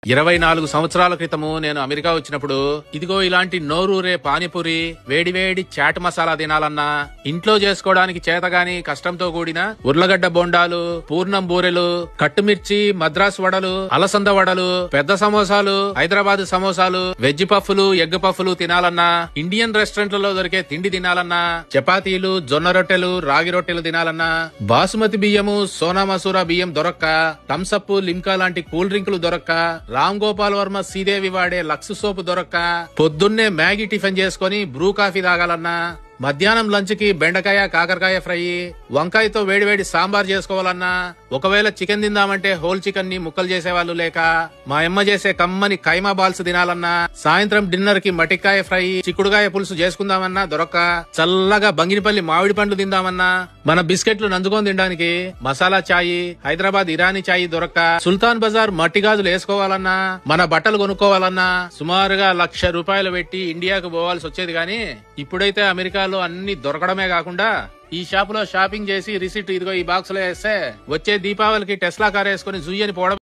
24 సంవత్సరాల క్రితము నేను అమెరికా వచ్చినప్పుడు ఇదిగో ఇలాంటి నోరూరే పానీపూరి, వేడివేడి చాట్ మసాలా తినాలన్నా, ఇంట్లో చేసుకోవడానికి చేతగాని కష్టంతో కూడిన ఉర్లగడ్డ బొండాలు, పూర్ణం బూరెలు, కట్టుమిర్చి, మద్రాస్ వడలు, అలసంద వడలు, పెద్ద సమోసాలు, హైదరాబాద్ సమోసాలు, వెజ్ పఫ్ఫులు, ఎగ్ పఫ్ఫులు తినాలన్నా, ఇండియన్ రెస్టారెంట్లలో దొరికే తిండి తినాలన్నా, చపాతీలు, జొన్న రొట్టెలు, రాగి రొట్టెలు తినాలన్నా, బాసుమతి బియ్యము, సోనా మసూరా బియ్యం దొరక్క, థమ్సప్, లిమ్కా లాంటి కూల్ డ్రింకులు దొరక్క, రామ్ గోపాల్ వర్మ శ్రీదేవి వాడే లక్స్ సోపు దొరక్క, పొద్దున్నే మ్యాగీ టిఫిన్ చేసుకుని బ్రూ కాఫీ తాగాలన్నా, మధ్యాహ్నం లంచ్ కి బెండకాయ, కాకరకాయ ఫ్రై, వంకాయతో వేడివేడి సాంబార్ చేసుకోవాలన్నా, ఒకవేళ చికెన్ తిందామంటే హోల్ చికెన్ ని ముక్కలు చేసేవాళ్ళు లేక, మా అమ్మ చేసే కమ్మని కైమా బాల్స్ తినాలన్నా, సాయంత్రం డిన్నర్ కి మటికాయ ఫ్రై, చిక్కుడుకాయ పులుసు చేసుకుందామన్నా దొరక్క, చల్లగా బంగినపల్లి మామిడి పండ్లు తిందామన్నా, మన బిస్కెట్లు నంచుకొని తినడానికి మసాలా చాయ్, హైదరాబాద్ ఇరానీ చాయ్ దొరక్క, సుల్తాన్ బజార్ మట్టి గాజులు వేసుకోవాలన్నా, మన బట్టలు కొనుక్కోవాలన్నా సుమారుగా ₹1,00,000 పెట్టి ఇండియాకు పోవాల్సి వచ్చేది. గాని ఇప్పుడైతే అమెరికాలో అన్ని దొరకడమే కాకుండా ఈ షాప్ లో షాపింగ్ చేసి రిసిప్ట్ ఇదిగో ఈ బాక్స్ లో వేస్తే వచ్చే దీపావళికి టెస్లా కార్ వేసుకుని జుయ్యని పోవడం